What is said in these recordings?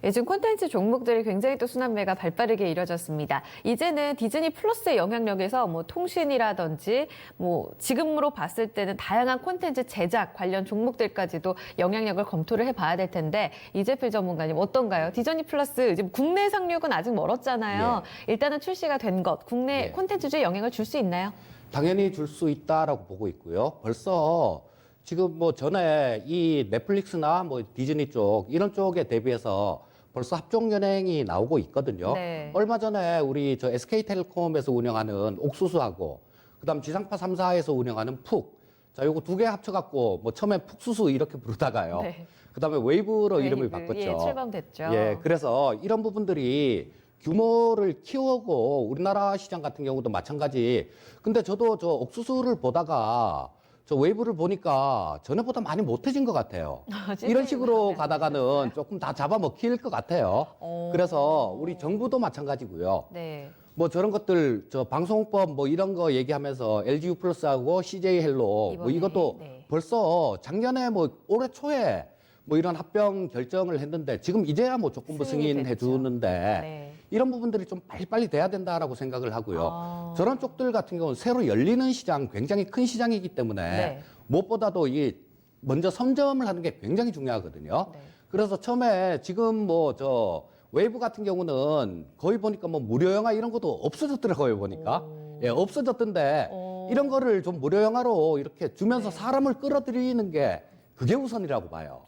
요즘 콘텐츠 종목들이 굉장히 또 순환매가 발빠르게 이뤄졌습니다. 이제는 디즈니 플러스의 영향력에서 뭐 통신이라든지 뭐 지금으로 봤을 때는 다양한 콘텐츠 제작 관련 종목들까지도 영향력을 검토를 해봐야 될 텐데 이재필 전문가님 어떤가요? 디즈니 플러스 지금 국내 상륙은 아직 멀었잖아요. 일단은 출시가 된 것, 국내 콘텐츠주에 영향을 줄 수 있나요? 당연히 줄 수 있다라고 보고 있고요. 벌써 지금 뭐 전에 이 넷플릭스나 뭐 디즈니 쪽 이런 쪽에 대비해서 벌써 합종 연행이 나오고 있거든요. 네. 얼마 전에 우리 저 SK텔레콤에서 운영하는 옥수수하고 그다음 지상파 3사에서 운영하는 푹. 자, 요거 두 개 합쳐갖고 뭐 처음에 푹수수 이렇게 부르다가요. 네. 그다음에 웨이브로 이름을 웨이브, 바꿨죠. 예, 출범됐죠. 예, 그래서 이런 부분들이 규모를 키우고 우리나라 시장 같은 경우도 마찬가지. 근데 저도 저 옥수수를 보다가 저 웨이브를 보니까 전에보다 많이 못해진 것 같아요. 이런 식으로 가다가는 조금 다 잡아먹힐 것 같아요. 그래서 우리 정부도 마찬가지고요. 네. 뭐 저런 것들 저 방송법 뭐 이런 거 얘기하면서 LGU 플러스하고 CJ 헬로 뭐 이번에, 이것도 네. 벌써 작년에 뭐 올해 초에 뭐 이런 합병 결정을 했는데 지금 이제야 뭐 조건부 승인이 승인해 됐죠. 주는데 네. 이런 부분들이 좀 빨리빨리 돼야 된다라고 생각을 하고요. 아. 저런 쪽들 같은 경우는 새로 열리는 시장, 굉장히 큰 시장이기 때문에 네. 무엇보다도 이 먼저 선점을 하는 게 굉장히 중요하거든요. 네. 그래서 처음에 지금 뭐 저 웨이브 같은 경우는 거의 보니까 뭐 무료 영화 이런 것도 없어졌더라고요, 보니까. 예, 없어졌던데 이런 거를 좀 무료 영화로 이렇게 주면서 사람을 끌어들이는 게 그게 우선이라고 봐요.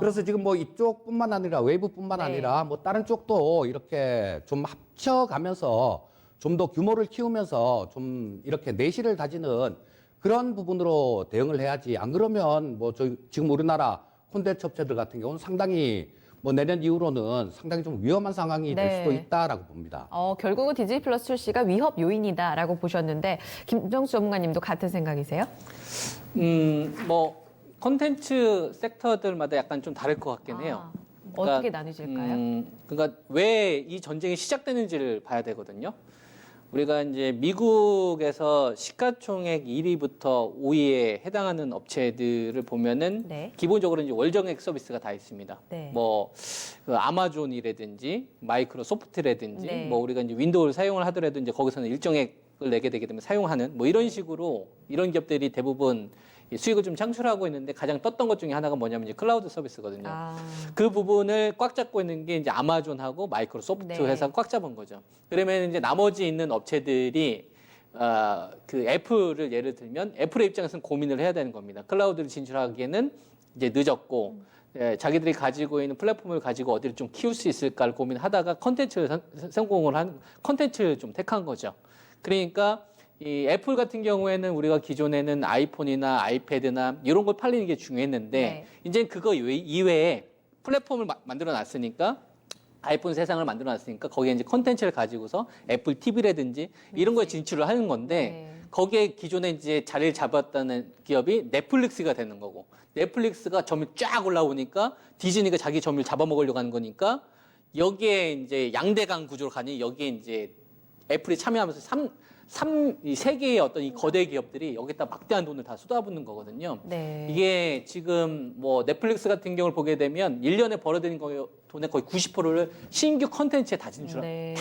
그래서 지금 뭐 이쪽뿐만 아니라 웨이브뿐만 네. 아니라 뭐 다른 쪽도 이렇게 좀 합쳐가면서 좀 더 규모를 키우면서 좀 이렇게 내실을 다지는 그런 부분으로 대응을 해야지. 안 그러면 뭐 저 지금 우리나라 콘텐츠 업체들 같은 경우는 상당히 뭐 내년 이후로는 상당히 좀 위험한 상황이 될 네. 수도 있다라고 봅니다. 결국은 디즈니 플러스 출시가 위협 요인이다라고 보셨는데 김정수 전문가님도 같은 생각이세요? 뭐 콘텐츠 섹터들마다 약간 좀 다를 것 같긴 해요. 어떻게 나뉘질까요? 그러니까 왜 이 전쟁이 시작되는지를 봐야 되거든요. 우리가 이제 미국에서 시가총액 1위부터 5위에 해당하는 업체들을 보면은 네. 기본적으로 이제 월정액 서비스가 다 있습니다. 네. 뭐 그 아마존이라든지 마이크로소프트라든지 네. 뭐 우리가 이제 윈도우를 사용을 하더라도 이제 거기서는 일정액을 내게 되기 때문에 사용하는 뭐 이런 식으로 이런 기업들이 대부분 이 수익을 좀 창출하고 있는데 가장 떴던 것 중에 하나가 뭐냐면 이제 클라우드 서비스거든요. 그 부분을 꽉 잡고 있는 게 이제 아마존하고 마이크로소프트 네. 회사가 꽉 잡은 거죠. 그러면 이제 나머지 있는 업체들이 그 애플을 예를 들면 애플의 입장에서는 고민을 해야 되는 겁니다. 클라우드를 진출하기에는 이제 늦었고 예, 자기들이 가지고 있는 플랫폼을 가지고 어디를 좀 키울 수 있을까를 고민하다가 컨텐츠를 성공을 한 컨텐츠를 좀 택한 거죠. 그러니까 이 애플 같은 경우에는 우리가 기존에는 아이폰이나 아이패드나 이런 걸 팔리는 게 중요했는데 네. 이제 그거 이외에 플랫폼을 만들어 놨으니까 아이폰 세상을 만들어 놨으니까 거기에 이제 콘텐츠를 가지고서 애플 TV라든지 이런 거에 진출을 하는 건데 네. 거기에 기존에 이제 자리를 잡았다는 기업이 넷플릭스가 되는 거고 넷플릭스가 점유율 쫙 올라오니까 디즈니가 자기 점유율 잡아먹으려고 하는 거니까 여기에 이제 양대강 구조로 가니 여기에 이제 애플이 참여하면서 이 세 개의 어떤 이 거대 기업들이 여기다 막대한 돈을 다 쏟아붓는 거거든요. 네. 이게 지금 뭐 넷플릭스 같은 경우를 보게 되면 1년에 벌어들인 돈의 거의 90%를 신규 컨텐츠에 다 네.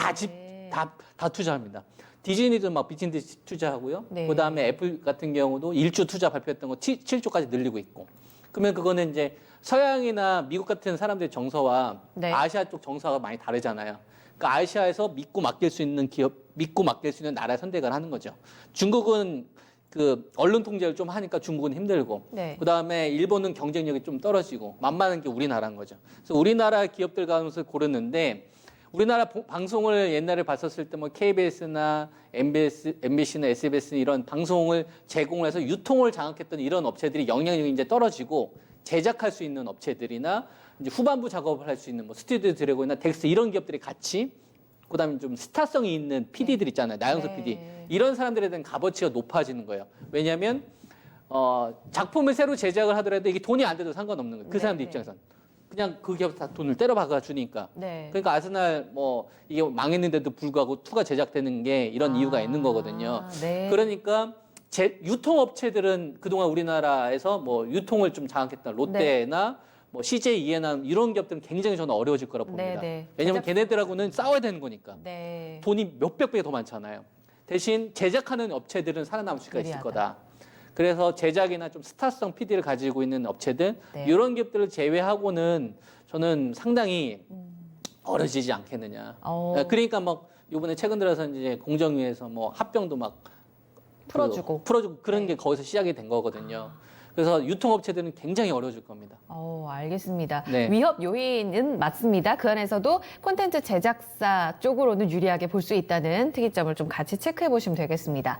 다 투자합니다. 디즈니도 막 미친 듯이 투자하고요. 네. 그다음에 애플 같은 경우도 1조 투자 발표했던 거 7조까지 늘리고 있고. 그러면 그거는 이제 서양이나 미국 같은 사람들의 정서와 네. 아시아 쪽 정서가 많이 다르잖아요. 그러니까 아시아에서 믿고 맡길 수 있는 기업, 믿고 맡길 수 있는 나라 선택을 하는 거죠. 중국은 그 언론 통제를 좀 하니까 중국은 힘들고, 네. 그다음에 일본은 경쟁력이 좀 떨어지고 만만한 게 우리나라인 거죠. 그래서 우리나라 기업들 가운데서 고르는데 우리나라 방송을 옛날에 봤었을 때 뭐 KBS나 MBC나 SBS 이런 방송을 제공을 해서 유통을 장악했던 이런 업체들이 영향력이 이제 떨어지고 제작할 수 있는 업체들이나 이제 후반부 작업을 할 수 있는 뭐 스튜디오 드래곤이나 덱스 이런 기업들이 같이 그다음에 좀 스타성이 있는 PD들 있잖아요. 나영석 네. PD. 이런 사람들에 대한 값어치가 높아지는 거예요. 왜냐하면 작품을 새로 제작을 하더라도 이게 돈이 안 돼도 상관없는 거예요. 그 사람들 입장에선. 그냥 그 기업 다 돈을 때려박아 주니까. 네. 그러니까 아스날 뭐 이게 망했는데도 불구하고 2가 제작되는 게 이런 이유가 있는 거거든요. 네. 그러니까 유통업체들은 그동안 우리나라에서 뭐 유통을 좀 장악했던 롯데나 뭐 CJ 이해나 이런 기업들은 굉장히 저는 어려워질 거라 봅니다. 네. 왜냐하면 제작- 걔네들하고는 싸워야 되는 거니까. 네. 돈이 몇백 배 더 많잖아요. 대신 제작하는 업체들은 살아남을 수가 있을 유리하다. 거다. 그래서 제작이나 좀 스타성 PD를 가지고 있는 업체들 네. 이런 기업들을 제외하고는 저는 상당히 어려지지 않겠느냐. 그러니까 막 이번에 최근 들어서 이제 공정위에서 뭐 합병도 막 풀어주고. 풀어주고 그런 네. 게 거기서 시작이 된 거거든요. 그래서 유통업체들은 굉장히 어려워질 겁니다. 알겠습니다. 네. 위협 요인은 맞습니다. 그 안에서도 콘텐츠 제작사 쪽으로는 유리하게 볼 수 있다는 특이점을 좀 같이 체크해 보시면 되겠습니다.